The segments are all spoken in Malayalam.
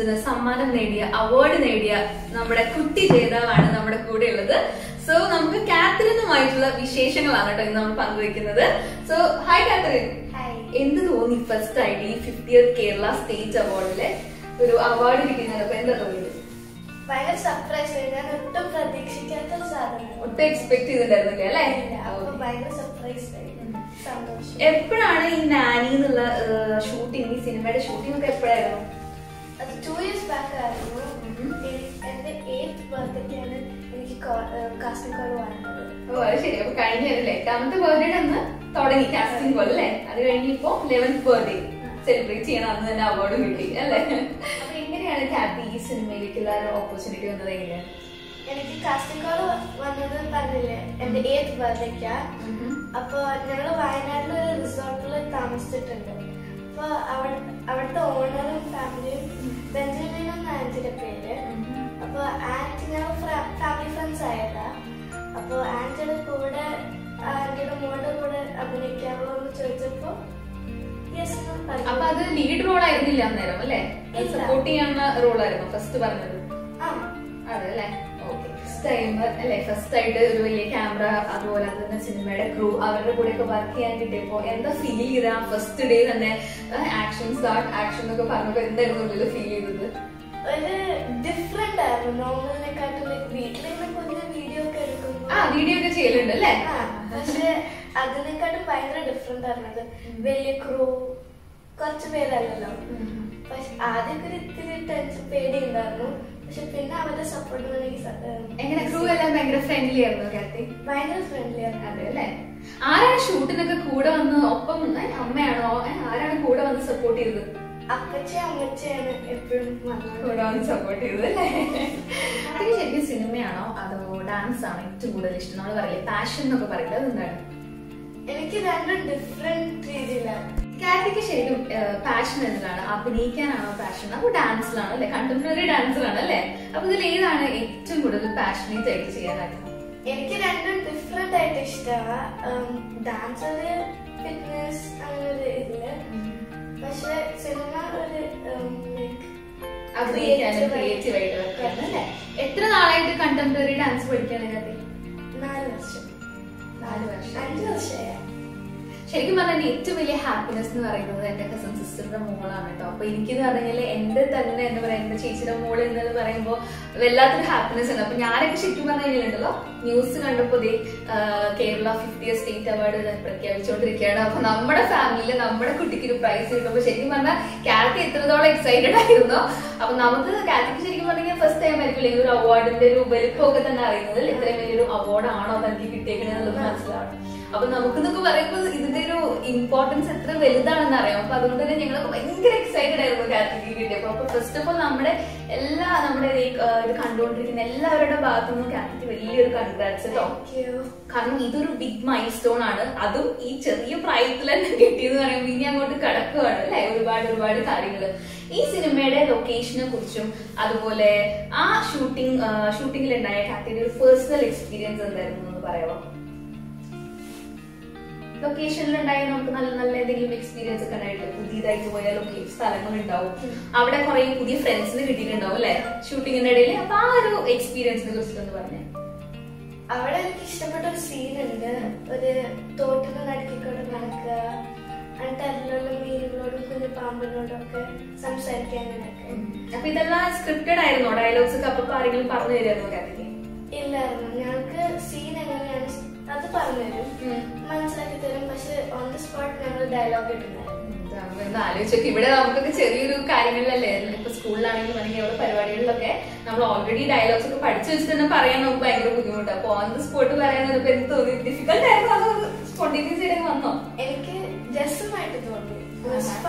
ഓഡിഷൻസിന് സമ്മാനം നേടിയ അവാർഡ് നേടിയ നമ്മുടെ കുട്ടി ജേതാവാണ് നമ്മുടെ കൂടെ ഉള്ളത്. സോ നമുക്ക് കാത്തറിനുമായിട്ടുള്ള വിശേഷങ്ങളാണ് കേട്ടോ ഇന്ന് നമ്മൾ പങ്കുവെക്കുന്നത്. സോ ഹായ് കാത്തറിൻ, എന്ത് തോന്നി ഫസ്റ്റ് ആയിട്ട് ഈ 50th കേരള സ്റ്റേറ്റ് അവാർഡിലെ ഒരു അവാർഡ് കിട്ടിയപ്പോ എന്താ തോന്നിയത്? ഭയങ്കര സർപ്രൈസ് ആയി. ഞാൻ ഒട്ടും പ്രതീക്ഷിക്കാത്ത സാധനം, ഒട്ടും എക്സ്പെക്ട് ചെയ്തിട്ടുണ്ടായിരുന്നില്ല അല്ലേ? ഭയങ്കര സർപ്രൈസ് ആയി. സന്തോഷം. എപ്പോഴാണ് ഈ നാനി എന്നുള്ള ഷൂട്ടിംഗ്, ഈ സിനിമയുടെ ഷൂട്ടിംഗ് ഒക്കെ എപ്പോഴായിരുന്നു? അത് 2 years ബാക്ക് ആയിരുന്നു. എന്റെ 8th ബർത്ത്ഡേക്കാണ് എനിക്ക് കാസ്റ്റിംഗ് കോൾ വന്നത്. ഓ അത് ശരി. അപ്പൊ കഴിഞ്ഞ 8ാമത്തെ ബർത്ത്ഡേ അന്ന് തുടങ്ങി കാസ്റ്റിംഗ് കോൾ അല്ലേ? അത് കഴിഞ്ഞ് ഇപ്പൊ 11th ബർത്ത്ഡേ സെലിബ്രേറ്റ് ചെയ്യണം, അന്ന് തന്നെ അവാർഡ് കിട്ടി അല്ലേ? അപ്പൊ എങ്ങനെയാണ് കാത്തി ഈ സിനിമയിലേക്കുള്ള ഓപ്പർച്യൂണിറ്റി വന്നത്? എങ്ങനെയാണ്? എനിക്ക് കാസ്റ്റിംഗ് കോൾ വന്നത് പറഞ്ഞില്ലേ, എന്റെ 8th ബർത്ത്ഡേക്കാ. അപ്പൊ ഞങ്ങള് വയനാട്ടിൽ ഒരു റിസോർട്ടിൽ താമസിച്ചിട്ടുണ്ട്. അപ്പൊ അവിടുത്തെ ഓണറും ഫാമിലിയും ബെഞ്ചമിൻ എന്ന ആന്റിയുടെ പേര്. അപ്പൊ ആന്റി ഞങ്ങൾ ഫാമിലി ഫ്രണ്ട്സ് ആയതാ. അപ്പൊ ആന്റിയുടെ കൂടെ ആന്റിയുടെ മോളുടെ കൂടെ അഭിനയിക്കാവോ എന്ന് ചോദിച്ചപ്പോ യെസ്. അപ്പൊ അത് ലീഡ് റോൾ ആയിരുന്നില്ല അന്നേരം അല്ലേ? സപ്പോർട്ട് ചെയ്യാനുള്ള റോളായിരുന്നു ഫസ്റ്റ് പറഞ്ഞത്? അതല്ലേ? ഓക്കെ. ഫസ്റ്റ് ആയിട്ട് ഒരു വലിയ ക്യാമറ, അതുപോലെ തന്നെ സിനിമയുടെ ക്രൂ, അവരുടെ കൂടെ ഒക്കെ വർക്ക് ചെയ്യാൻ കിട്ടിയപ്പോ എന്താ ഫീൽ ചെയ്ത? ഫസ്റ്റ് ഡേ തന്നെ ആക്ഷൻ സ്റ്റാർട്ട്, ആക്ഷൻ എന്നൊക്കെ പറഞ്ഞപ്പോ എന്തായിരുന്നു ഉള്ളിൽ ഫീൽ ചെയ്തത്? ഒരു ഡിഫറെന്റ് ആയിരുന്നു നോർമലിനെക്കാട്ടും. വീട്ടിലിങ്ങനെ കുഞ്ഞു വീഡിയോ ഒക്കെ എടുക്കുമ്പോ വീഡിയോ ഒക്കെ ചെയ്യലുണ്ട് അല്ലേ? പക്ഷെ അതിനെക്കാട്ടും ഭയങ്കര ഡിഫറെന്റ് ആയിരുന്നത്. വലിയ ക്രൂ, കുറച്ചു പേരല്ലല്ലോ. പക്ഷെ ആദ്യമൊക്കെ ഒരു ഇത്തിരി ടെൻഷൻ, പേടി ഉണ്ടായിരുന്നു. പക്ഷെ പിന്നെ അവരുടെ സപ്പോർട്ട് എങ്ങനെ? ക്രൂ എല്ലാം ഭയങ്കര ഫ്രണ്ട്ലി ആയിരുന്നു കാത്തി? ഭയങ്കര ഫ്രണ്ട്ലി ആയിരുന്നു. അതെ അല്ലേ? ആരാണ് ഷൂട്ടിനൊക്കെ കൂടെ വന്ന്? ഒപ്പം അമ്മയാണോ? ആരാണ് കൂടെ വന്ന് സപ്പോർട്ട് ചെയ്തത്? അപ്പച്ചി അമ്മച്ചിയാണ് എപ്പോഴും കൂടെ വന്ന് സപ്പോർട്ട് ചെയ്തത് അല്ലേ? അതിന് ശരിക്കും സിനിമയാണോ അതോ ഡാൻസ് ആണോ ഏറ്റവും കൂടുതൽ ഇഷ്ടം? നമ്മൾ പറയില്ലേ പാഷൻ എന്നൊക്കെ പറയില്ല, അതെന്താണ്? എനിക്ക് രണ്ടും ഡിഫറെന്റ് രീതിയിലാണ്. കാത്തിക്ക് ശരിക്കും പാഷൻ എന്താണ്? അഭിനയിക്കാനാണോ പാഷൻ, അപ്പൊ ഡാൻസിലാണോ അല്ലെ? കണ്ടംപററി ഡാൻസിലാണ് അല്ലെ? അപ്പൊ ഇതിൽ ഏതാണ് ഏറ്റവും കൂടുതൽ പാഷനേറ്റ് ആയിട്ട് ചെയ്യാനായിട്ട്? എനിക്ക് രണ്ടും ഡിഫറെന്റ് ആയിട്ട് ഇഷ്ടമാണ്. ഡാൻസ് ഒരു ഫിറ്റ്നസ് അങ്ങനെ ഒരു ഇതില്, പക്ഷെ സിനിമ ഒരു ക്രിയേറ്റീവ് ആയിട്ട് അല്ലേ? എത്ര നാളായിട്ട് കണ്ടംപററി ഡാൻസ് പഠിക്കാൻ? 4 വർഷം. 4 വർഷം. 5 വർഷമായി. ശരിക്കും പറഞ്ഞാൽ എന്റെ ഏറ്റവും വലിയ ഹാപ്പിനെസ് എന്ന് പറയുന്നത് എന്റെ കസിൻ സിസ്റ്ററിന്റെ മോളാണ് കേട്ടോ. അപ്പൊ എനിക്കെന്ന് പറഞ്ഞാല് എന്റെ തന്നെ എന്താ പറയാ, എന്റെ ചേച്ചിയുടെ മോള് എന്ന് പറയുമ്പോൾ വല്ലാത്തൊരു ഹാപ്പിനെസ് ഉണ്ട്. അപ്പൊ ഞാനൊക്കെ ശരിക്കും പറഞ്ഞു കഴിഞ്ഞാലുണ്ടല്ലോ, ന്യൂസ് കണ്ടപ്പോ കേരള 50th സ്റ്റേറ്റ് അവാർഡ് പ്രഖ്യാപിച്ചുകൊണ്ടിരിക്കുകയാണ്. അപ്പൊ നമ്മുടെ ഫാമിലിയില് നമ്മുടെ കുട്ടിക്ക് ഒരു പ്രൈസ് കിട്ടുമ്പോ ശരിക്കും പറഞ്ഞാൽ കാത്തി എത്രത്തോളം എക്സൈറ്റഡ് ആയിരുന്നു. അപ്പൊ നമുക്ക് കാത്തിക്ക് ശരിക്കും പറഞ്ഞാൽ ഫസ്റ്റ് ടൈം ആയിരിക്കും ഈ ഒരു അവാർഡിന്റെ ഒരു വലിപ്പമൊക്കെ തന്നെ അറിയുന്നത്. ഇത്രയും വലിയൊരു അവാർഡാണോ തനിക്ക് കിട്ടിയേക്കണെന്നുള്ളത് മനസ്സിലാവണം. അപ്പൊ നമുക്കെന്നൊക്കെ പറയുമ്പോൾ ഇതിന്റെ ഒരു ഇമ്പോർട്ടൻസ് എത്ര വലുതാണെന്ന് അറിയാം. അപ്പൊ അതുകൊണ്ട് തന്നെ ഞങ്ങളൊക്കെ ഭയങ്കര എക്സൈറ്റഡ് ആയിരുന്നു കാത്തിക്ക് കിട്ടിയപ്പോ. അപ്പൊ ഫസ്റ്റ് ഓഫ് ഓൾ നമ്മുടെ ഇത് കണ്ടുകൊണ്ടിരിക്കുന്ന എല്ലാവരുടെ ഭാഗത്തു നിന്നും കാത്തിക്ക് വലിയൊരു കൺഗ്രാറ്റ്സ് കേട്ടോ. കാരണം ഇതൊരു ബിഗ് മൈൽ സ്റ്റോൺ ആണ്. അതും ഈ ചെറിയ പ്രായത്തിൽ തന്നെ കിട്ടിയെന്ന് പറയുമ്പോൾ ഇനി അങ്ങോട്ട് കടക്കുകയാണ് അല്ലെ ഒരുപാട് കാര്യങ്ങൾ. ഈ സിനിമയുടെ ലൊക്കേഷനെ കുറിച്ചും അതുപോലെ ആ ഷൂട്ടിങ്ങിലുണ്ടായ കാത്തിയുടെ ഒരു പേഴ്സണൽ എക്സ്പീരിയൻസ് എന്തായിരുന്നു എന്ന് പറയാമോ? ലൊക്കേഷനിലുണ്ടായ നമുക്ക് നല്ല നല്ല എന്തെങ്കിലും എക്സ്പീരിയൻസ് ഒക്കെ ഉണ്ടായിട്ട് പുതിയതായിട്ട് പോയ സ്ഥലങ്ങൾ ഉണ്ടാവും, അവിടെ കുറെ പുതിയ ഫ്രണ്ട്സിന് കിട്ടിയിട്ടുണ്ടാവും അല്ലെ ഷൂട്ടിങ്ങിന്റെ ഇടയിൽ. അപ്പൊ ആ ഒരു എക്സ്പീരിയൻസിനെ കുറിച്ചിട്ടൊന്ന് പറഞ്ഞേ. അവിടെ എനിക്ക് ഇഷ്ടപ്പെട്ട ഒരു സീൻ ഉണ്ട്. ഒരു തോട്ടിന് നടുക്കിക്കൊണ്ട് നടക്കുക, എന്നിട്ട് അതിലുള്ള മീനുകളോടും കുഞ്ഞു പാമ്പിനോടും ഒക്കെ സംസാരിക്കാനൊക്കെ. അപ്പൊ ഇതെല്ലാം സ്ക്രിപ്റ്റഡ് ആയിരുന്നോ? ഡയലോഗ്സ് ഒക്കെ അപ്പൊ ആരെങ്കിലും പറഞ്ഞു തരുമായിരുന്നോ കാത്തിക്ക്? ഇല്ലായിരുന്നു. ഞങ്ങൾക്ക് സീൻ എങ്ങനെയാണ് അത് പറഞ്ഞുതരും, മനസ്സിലാക്കി തരും. പക്ഷെ ഓൺ ദി സ്പോട്ട് ഞങ്ങൾ ഡയലോഗ് ഇടുന്നായിരുന്നു. ആലോചിച്ചൊക്കെ ഇവിടെ നമുക്കൊക്കെ ചെറിയൊരു കാര്യങ്ങളിലല്ലേ, ഇപ്പൊ സ്കൂളിലാണെങ്കിലും അല്ലെങ്കിൽ അവിടെ പരിപാടികളിലൊക്കെ നമ്മൾ ഓൾറെഡി ഡയലോഗ്സ് ഒക്കെ പഠിച്ചു വെച്ചിട്ട് തന്നെ പറയാൻ നമുക്ക് ഭയങ്കര ബുദ്ധിമുട്ടാണ്. അപ്പൊ ഓൺ ദി സ്പോട്ട് പറയാൻ എന്ത് തോന്നി? ഡിഫിക്കൽട്ട് ആയിരുന്നു അതോ സ്പോണ്ടേനിയസ് ആയിട്ട് വന്നോ? എനിക്ക് രസമായിട്ട് തോന്നി,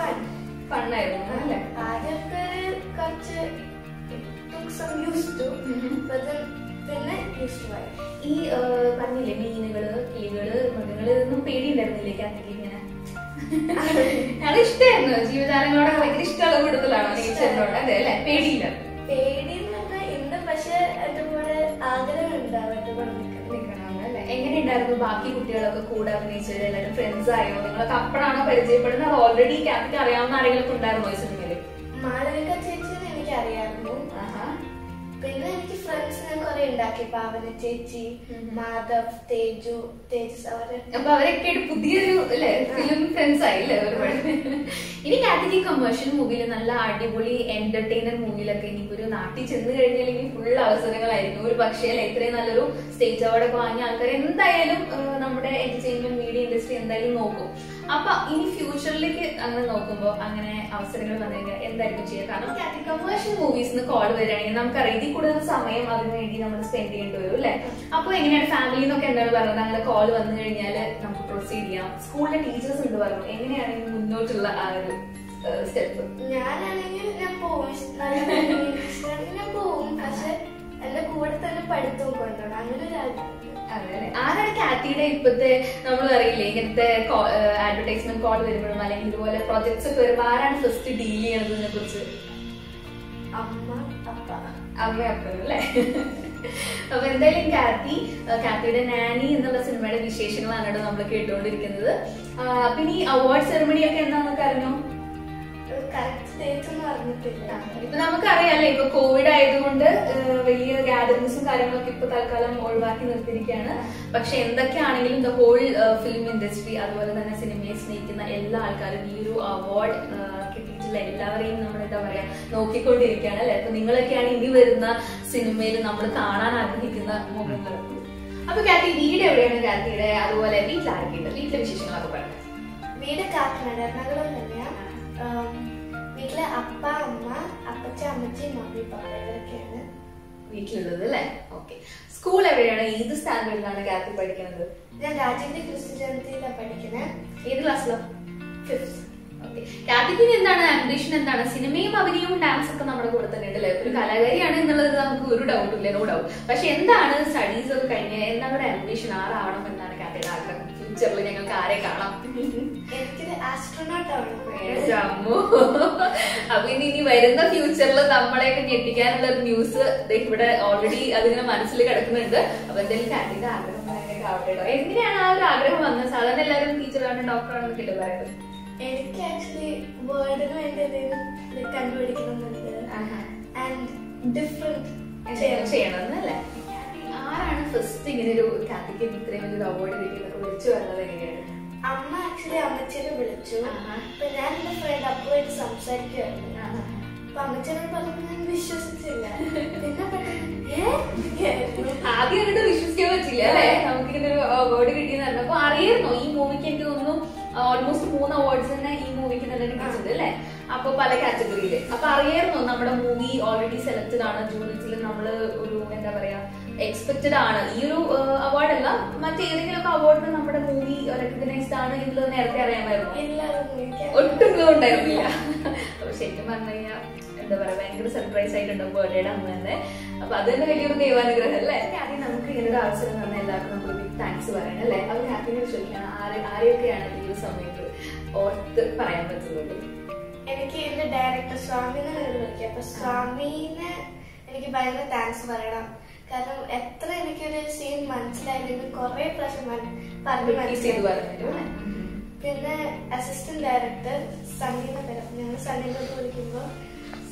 ഫണ്ണായിരുന്നു അല്ലേ? ആദ്യമൊക്കെ കുറച്ച് പിന്നെ ഈ പറഞ്ഞില്ലേ മീനുകള്, കിളികള്, മൃഗങ്ങള് ഇതൊന്നും പേടിയുണ്ടായിരുന്നില്ലേ കാത്തിക്ക്? ഇങ്ങനെ അത് ഇഷ്ടമായിരുന്നു, ജീവജാലങ്ങളോടൊക്കെ ഭയങ്കര ഇഷ്ടമുള്ള കൂടുതലാണോ നേച്ചറിനോട്? അതെ അല്ലെ? പേടിയില്ല? പേടി ഉണ്ട്, പക്ഷെ എന്റെ കൂടെ ആഗ്രഹം ഉണ്ടാവും നിൽക്കണമെന്ന്. എങ്ങനെ ഉണ്ടായിരുന്നു ബാക്കി കുട്ടികളൊക്കെ കൂടെ അഭിനയിച്ചത്? എല്ലാവരും ഫ്രണ്ട്സ് ആയോ? നിങ്ങളൊക്കെ അപ്പോഴാണോ പരിചയപ്പെടുന്നത്? ഓൾറെഡി കാത്തിക്ക് അറിയാവുന്ന ആരെങ്കിലും ഉണ്ടായിരുന്നോ ഈ സിനിമയില്? മാളവിക ചേച്ചിനെ എനിക്ക് എനിക്കറിയായിരുന്നു. പിന്നെ എനിക്ക് ഫ്രണ്ട്സിനെ കുറെ ഉണ്ടാക്കി. പാവന ചേച്ചി, മാധവ്, തേജസ് അവര്. അപ്പൊ അവരൊക്കെ പുതിയൊരു ഫിലിം ഫ്രണ്ട്സ് ആയില്ലേ ഒരുപാട്. ഇനി കാറ്റഗറി കമേഴ്ഷ്യൽ മൂവിയിൽ നല്ല അടിപൊളി എന്റർടൈനർ മൂവിയിലൊക്കെ ഇനിയിപ്പോ ഒരു നാട്ടിൽ ചെന്ന് കഴിഞ്ഞില്ലെങ്കിൽ ഫുൾ അവസരങ്ങളായിരിക്കും. ഒരു പക്ഷേ ഇത്രയും നല്ലൊരു സ്റ്റേറ്റ് അവാർഡൊക്കെ വാങ്ങിയ ആൾക്കാർ എന്തായാലും നമ്മുടെ എന്റർടൈൻമെന്റ് മീഡിയ ഇൻഡസ്ട്രി എന്തായാലും നോക്കും. അപ്പൊ ഇനി ഫ്യൂച്ചറിലേക്ക് അങ്ങനെ നോക്കുമ്പോ അങ്ങനെ അവസരങ്ങൾ വന്നു കഴിഞ്ഞാൽ എന്തായിരിക്കും ചെയ്യുക? കാരണം കാറ്റഗറി കമേഴ്ഷ്യൽ മൂവീസിന് കോൾ വരികയാണെങ്കിൽ നമുക്കറിയാം ഇതിൽ കൂടുതൽ സമയം അതിനു വേണ്ടി നമ്മൾ സ്പെൻഡ് ചെയ്യേണ്ടി വരും അല്ലെ? അപ്പൊ എങ്ങനെയാണ് ഫാമിലിന്നൊക്കെ എന്താണ് പറയുന്നത്? അങ്ങനെ കോൾ വന്നു കഴിഞ്ഞാൽ നമുക്ക് പ്രൊസീഡ് ചെയ്യാം. സ്കൂളിലെ ടീച്ചേഴ്സ് ഉണ്ട് പറഞ്ഞു. എങ്ങനെയാണ് മുന്നോട്ടുള്ള ആ ഒരു സ്റ്റെപ്പ്? ഞാനാണെങ്കിൽ ഞാൻ പോവും. ഞാൻ പോവും. പക്ഷെ എന്റെ കൂടെ തന്നെ പഠിത്തവും കൊണ്ടുപോകണം. അങ്ങനെ ഒരു ആരാണ് കാറ്റിയുടെ ഇപ്പത്തെ നമ്മൾ അറിയില്ലേ ഇങ്ങനത്തെ അഡ്വർടൈസ്മെന്റ് കോൾ വരുമ്പോഴും അല്ലെങ്കിൽ ഇതുപോലെ പ്രോജക്ട്സ് ഒക്കെ വരുമ്പോ ആരാണ് ഫസ്റ്റ് ഡീൽ ചെയ്യണതിനെ കുറിച്ച്? അമ്മ, അപ്പ. അമ്മ, അപ്പനും അല്ലേ? അപ്പൊ എന്തായാലും കാറ്റിയുടെ നാനി എന്നുള്ള സിനിമയുടെ വിശേഷങ്ങളാണ് നമ്മൾ കേട്ടുകൊണ്ടിരിക്കുന്നത്. പിന്നെ ഈ അവാർഡ് സെറമണി ഒക്കെ എന്താണെന്നൊക്കെ അറിഞ്ഞോ? ഇപ്പൊ നമുക്കറിയാലേ ഇപ്പൊ കോവിഡ് ആയതുകൊണ്ട് വലിയ ഗാദറിംഗ്സും കാര്യങ്ങളൊക്കെ ഇപ്പൊ തൽക്കാലം ഒഴിവാക്കി നിർത്തിയിരിക്കുകയാണ്. പക്ഷെ എന്തൊക്കെയാണെങ്കിലും ദ ഹോൾ ഫിലിം ഇൻഡസ്ട്രി അതുപോലെ തന്നെ സിനിമയെ സ്നേഹിക്കുന്ന എല്ലാ ആൾക്കാരും ഈ ഒരു അവാർഡ് കിട്ടിയിട്ടുള്ള എല്ലാവരെയും നമ്മൾ എന്താ പറയാ നോക്കിക്കൊണ്ടിരിക്കുകയാണ് അല്ലെ? അപ്പൊ നിങ്ങളൊക്കെയാണ് ഇനി വരുന്ന സിനിമയിൽ നമ്മൾ കാണാൻ ആഗ്രഹിക്കുന്ന മുഖങ്ങൾ. അപ്പൊ കാറ്റി വീട് എവിടെയാണ് കാറ്റിയുടെ? അതുപോലെ വീട്ടിലാരൊക്കെയുണ്ട്? വീട്ടിലെ വിശേഷങ്ങളൊക്കെ പറയാം. വീട് കാക്കനാട്, എറണാകുളം തന്നെയാ. വീട്ടിലെ അപ്പ, അമ്മ, അപ്പച്ച, അമ്മച്ചി, മമ്മി, പപ്പ ഇവരൊക്കെയാണ് വീട്ടിലുള്ളത് അല്ലേ? ഓക്കെ. സ്കൂൾ എവിടെയാണ്? ഏത് സ്റ്റാൻഡേർഡിലാണ് കാറ്റി പഠിക്കുന്നത്? ഞാൻ രാജേന്ദ്ര ക്രിസ്തു ജയന്തിയിലാണ് പഠിക്കുന്നത്. ഏത് ക്ലാസ്സിലോ? 5th. കാറ്റിക്ക് എന്താണ് ആംബിഷൻ? എന്താണ്? സിനിമയും അഭിനയവും ഡാൻസ് ഒക്കെ നമ്മുടെ കൂടെ തന്നെ ഉണ്ട് അല്ലെ? ഒരു കലാകാരിയാണ് എന്നുള്ളത് നമുക്ക് ഒരു ഡൗട്ടും ഇല്ല, നോ ഡൗട്ട്. പക്ഷെ എന്താണ് സ്റ്റഡീസ് ഒക്കെ കഴിഞ്ഞ് എന്താണ് ഒരു ആംബിഷൻ? ആരാവണം എന്നാണ് കാറ്റിയുടെ ആഗ്രഹം? ഫ്യൂച്ചറിൽ ഞങ്ങൾക്ക് ആരെ കാണാം? എനിക്കൊരു ആസ്ട്രോനോട്ട് ആവണം. അപ്പൊ ഇനി വരുന്ന ഫ്യൂച്ചറിൽ നമ്മളെയൊക്കെ ഞെട്ടിക്കാനുള്ള ഒരു ന്യൂസ് ഇവിടെ ഓൾറെഡി അതിങ്ങനെ മനസ്സിൽ കിടക്കുന്നുണ്ട്. അപ്പൊ എന്തായാലും കാറ്റിന്റെ ആഗ്രഹം അങ്ങനെയൊക്കെ ആവട്ടെ കേട്ടോ. എങ്ങനെയാണ് ആ ഒരു ആഗ്രഹം വന്നത്? സാധാരണ എല്ലാവരും ടീച്ചറാണ് ഡോക്ടറാണെന്നൊക്കെ ഇല്ല പറയുന്നത്. എനിക്ക് ആക്ച്വലി വേർഡിന് വേണ്ടി എന്തെങ്കിലും കണ്ടുപിടിക്കണമെന്നുണ്ട് ആൻഡ് ഡിഫറെന്റ് ചെയ്യണമെന്നല്ലേ? ആരാണ് ഫസ്റ്റ് ഇങ്ങനെ ഒരു കാറ്റിക്ക് ഇത്രയും വലിയൊരു അവാർഡ് കിട്ടിയതൊക്കെ വിളിച്ചു വരുന്നത്? എങ്ങനെയാണ്? അമ്മ ആക്ച്വലി അമ്മച്ചേനെ വിളിച്ചു. അപ്പൊ ഞാൻ എന്റെ ഫ്രണ്ട് അപ്പുമായിട്ട് സംസാരിക്കുമായിരുന്നു. അപ്പൊ അമ്മച്ചേനെ പറഞ്ഞപ്പോ ഞാൻ വിശ്വസിച്ചില്ല. പിന്നെ ആദ്യം അങ്ങോട്ട് വിശ്വസിക്കാൻ പറ്റില്ല അല്ലെ? നമുക്കിങ്ങനെ ഒരു അവാർഡ് കിട്ടിയെന്ന് പറഞ്ഞു. അപ്പൊ അറിയായിരുന്നോ ഈ മൂവിക്ക്? എനിക്ക് തോന്നുന്നു ഓൾമോസ്റ്റ് 3 അവാർഡ്സ് തന്നെ ഈ മൂവിക്ക് തന്നെ കിട്ടിയിട്ടുണ്ട് അല്ലെ? അപ്പൊ പല കാറ്റഗറിയില്. അപ്പൊ അറിയായിരുന്നോ നമ്മുടെ മൂവി ഓൾറെഡി സെലക്ടഡ് ആണ്? ജൂറിസിൽ നമ്മള് ഒരു എന്താ പറയാ എക്സ്പെക്ടഡ് ആണ് ഈ ഒരു അവാർഡ് അല്ല മറ്റേതെങ്കിലും അവാർഡിന് നമ്മുടെ മൂവി റെക്കഗ്നൈസ്ഡ് ആണ് എന്നുള്ളത് നേരത്തെ അറിയാമായിരുന്നു? ഒട്ടും ഉണ്ടായിരുന്നില്ല. അപ്പൊ ശരിക്കും പറഞ്ഞു കഴിഞ്ഞാൽ എന്താ പറയാ ഭയങ്കര സർപ്രൈസ് ആയിട്ടുണ്ടോ ബർത്ത്ഡേയുടെ അന്ന് തന്നെ. അപ്പൊ അത് തന്നെ വലിയൊരു ദൈവാനുഗ്രഹം അല്ലേ? ആദ്യം നമുക്ക് ഇങ്ങനൊരു അവസരം തന്നെ എല്ലാവർക്കും നമുക്ക് ബിഗ് താങ്ക്സ് പറയണം അല്ലെ? അത് ഹാപ്പിനെ ചോദിക്കണം ആരെയൊക്കെയാണ് ഈ ഒരു സമയത്ത് ഓർത്ത് പറയാൻ പറ്റുന്നത്? എനിക്ക് എന്റെ ഡയറക്ടർ സ്വാമിനെ വിളിക്കുക. അപ്പൊ സ്വാമിനെ എനിക്ക് ഭയങ്കര താങ്ക്സ് പറയണം. കാരണം എത്ര എനിക്കൊരു സീൻ മനസ്സിലായില്ലെങ്കിൽ കുറെ പ്രാവശ്യം പറഞ്ഞു മനസ്സിലായി. പിന്നെ അസിസ്റ്റന്റ് ഡയറക്ടർ സണ്ണീനെ പേര് ഞങ്ങൾ സണ്ണീനോട് വിളിക്കുമ്പോ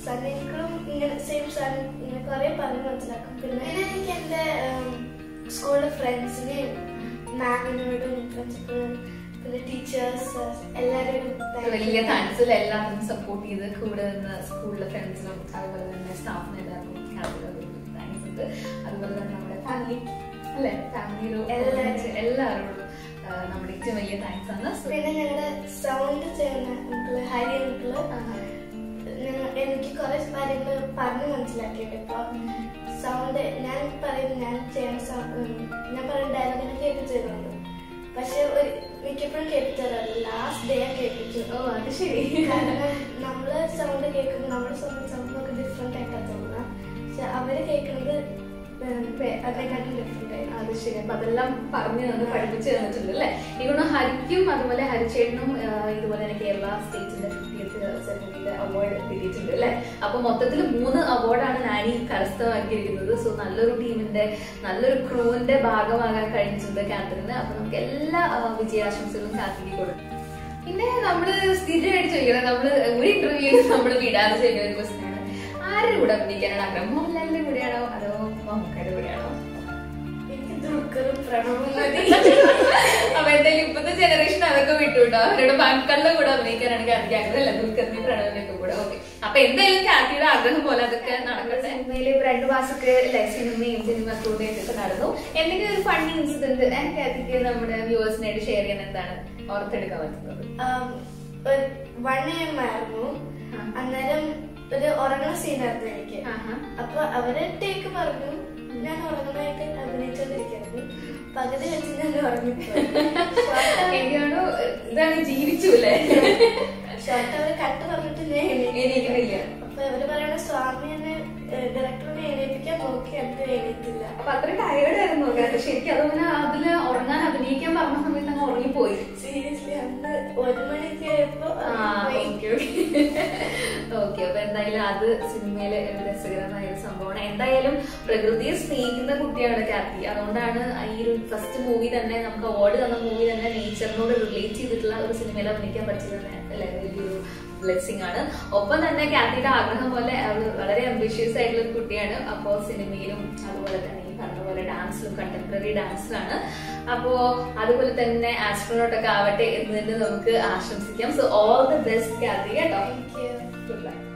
സണ്ണീനും ഇങ്ങനെ സെയിം സണ്ണി ഇങ്ങനെ കുറെ പറഞ്ഞു മനസ്സിലാക്കും. പിന്നെ എനിക്ക് എന്റെ സ്കൂളിലെ ഫ്രണ്ട്സിനെയും മാമിനോടും പ്രിൻസിപ്പളും പിന്നെ ടീച്ചേഴ്സ് എല്ലാവരും വലിയ താങ്ക്സ്. എല്ലാവരും സപ്പോർട്ട് ചെയ്ത് കൂടെ നിന്ന് സ്കൂളിലെ ഫ്രണ്ട്സിനും അതുപോലെ തന്നെ സ്റ്റാഫിനും എല്ലാവർക്കും താങ്ക്സ് ഉണ്ട്. അതുപോലെ തന്നെ നമ്മുടെ ഫാമിലി അല്ലെ? ഫാമിലിയിലും എല്ലാവരോടും നമ്മുടെ ഏറ്റവും വലിയ താങ്ക്സ് ആണ്. പിന്നെ ഞങ്ങളുടെ സൗണ്ട് ചെയ്യുന്ന അങ്കിള് ഹരി അങ്കിള് എനിക്ക് കുറെ കാര്യങ്ങൾ പറഞ്ഞു മനസ്സിലാക്കിയിട്ട്. ഇപ്പൊ സൗണ്ട് ഞാൻ പറയും ഞാൻ പറയുന്ന ഡയലോഗിനെ കേൾപ്പിച്ചിരുന്നു. പക്ഷെ മിക്കപ്പോഴും കേൾപ്പിച്ചാറല്ല ലാസ്റ്റ് ഡേ കേൾപ്പിച്ചു. ഓ അത് ശരി. കാരണം നമ്മള് സൗണ്ട് കേൾക്കുമ്പോൾ നമ്മുടെ സൗണ്ട് നമുക്ക് ഡിഫറെന്റ് ആയിട്ടാണ് തോന്നുക. പക്ഷെ അവര് കേൾക്കുന്നത് അതിനെക്കാട്ടും ഡിഫറെന്റ് ആയി. അത് ശരി. അപ്പൊ അതെല്ലാം പറഞ്ഞു തന്ന് പഠിപ്പിച്ചു തന്നിട്ടുണ്ട് അല്ലെ? ഇവിടെ ഹരിക്കും അതുപോലെ ഹരിച്ചേട്ടനും ഇതുപോലെ തന്നെ കേരള സ്റ്റേറ്റിന്റെ 50th സെറമണിയുടെ അവാർഡ് കിട്ടിയിട്ടുണ്ട് അല്ലെ? അപ്പൊ മൊത്തത്തിൽ 3 അവാർഡാണ് നാനി കരസ്ഥമാക്കിയിരിക്കുന്നത്. സോ നല്ലൊരു ടീമിന്റെ നല്ലൊരു ക്രൂവിന്റെ ഭാഗമാകാൻ കഴിഞ്ഞിട്ടുണ്ട് കാറ്ററിന്. അപ്പൊ നമുക്ക് എല്ലാ വിജയാശംസകളും കാത്തിക്ക് കൊടുക്കും. പിന്നെ നമ്മള് സ്ഥിരമായിട്ട് ചോദിക്കണം, നമ്മള് ഒരു ഇന്റർവ്യൂ നമ്മള് വിടാതെ ചോദിക്കുന്ന ഒരു ക്വസ്റ്റ്യൻ ആണ് ആരുടെ കൂടെ അഭിനയിക്കാനാണ് ആഗ്രഹം? മോഹൻലാലിന്റെ കൂടെയാണോ അതോ മമ്മൂക്കയുടെ കൂടെയാണോ? എനിക്ക് ദുൽഖറും പ്രണവും മതി. അപ്പൊ എന്തായാലും ഇപ്പത്തെ ജനറേഷൻ അതൊക്കെ വിട്ടുണ്ടോ? അവരുടെ മക്കളുടെ കൂടെ അഭിനയിക്കാനാണ് കാർത്തിക ആഗ്രഹം, അല്ല ദുൽഖറിന്റെ പ്രണവിന്റെ കൂടെ. ഓക്കെ, അപ്പൊ എന്തായാലും കാർത്തിയുടെ ആഗ്രഹം പോലെ അതൊക്കെ നടക്കട്ടെ. സിനിമയിൽ 2 മാസമൊക്കെ സിനിമയും സിനിമ ഒക്കെ നടന്നു. എന്തെങ്കിലും ഒരു ഫണ്ണി ഇൻസിഡന്റ് കാർത്തിക്ക് നമ്മുടെ വ്യൂവേഴ്സിനായിട്ട് ഷെയർ ചെയ്യാൻ എന്താണ് ഓർത്തെടുക്കാൻ പറ്റുന്നത്? 1 AM ആയിരുന്നു. അന്നേരം ഒരു ഉറങ്ങുന്ന സീനായിരുന്നു എനിക്ക്. അപ്പൊ അവര് ടേക്ക് പറഞ്ഞു, ഞാൻ ഉറങ്ങുന്നതായിട്ട് അഭിനയിച്ചോണ്ടിരിക്കുന്നു. പകുതി വെച്ച് ഞാൻ ഉറങ്ങിപ്പോയി. ഇതാണ് ജീവിച്ചു അല്ലേ? ഷോർട്ട് അവര് കട്ട് പറഞ്ഞിട്ട് ഞാൻ എണീക്കണില്ല. അപ്പൊ അവര് പറയണ സ്വാമി എന്നെ ഡയറക്ടറിനെ എണീപ്പിക്കാൻ നോക്കി, അത് എണീറ്റില്ല. അപ്പൊ അത്രയും ടയേർഡ് ആയിരുന്നു ശരിക്കും. അതുപോലെ അതില് ഉറങ്ങാൻ അഭിനയിക്കാൻ പറഞ്ഞ സമയത്ത് അങ്ങ് ഉറങ്ങിപ്പോയി. സീരിയസ്ലി അന്ന് 1 മണിക്ക് ആയപ്പോ. ഓക്കെ, അപ്പൊ എന്തായാലും അത് സിനിമയിലെ രസകരമായ ഒരു സംഭവമാണ്. എന്തായാലും പ്രകൃതിയെ സ്നേഹിക്കുന്ന കുട്ടിയാണ് കാർത്തി. അതുകൊണ്ടാണ് ഈ ഒരു ഫസ്റ്റ് മൂവി തന്നെ, നമുക്ക് അവാർഡ് തന്ന മൂവി തന്നെ നേച്ചറിനോട് റിലേറ്റ് ചെയ്തിട്ടുള്ള ഒരു സിനിമയിൽ അഭിനയിക്കാൻ പറ്റിയത് തന്നെ അല്ലെ വലിയൊരു ബ്ലെസ്സിംഗ് ആണ്. ഒപ്പം തന്നെ കാർത്തിയുടെ ആഗ്രഹം പോലെ അവള് വളരെ അംബിഷ്യസ് ആയിട്ടുള്ള ഒരു കുട്ടിയാണ്. അപ്പോ സിനിമയിലും അതുപോലെ തന്നെ ഈ പറഞ്ഞ പോലെ ഡാൻസിലും കണ്ടംപററി ഡാൻസിലാണ്. അപ്പോ അതുപോലെ തന്നെ ആസ്ട്രോനോട്ട് ഒക്കെ ആവട്ടെ എന്ന് തന്നെ നമുക്ക് ആശംസിക്കാം. So all the best Karthi കേട്ടോ. Thank you. Good luck.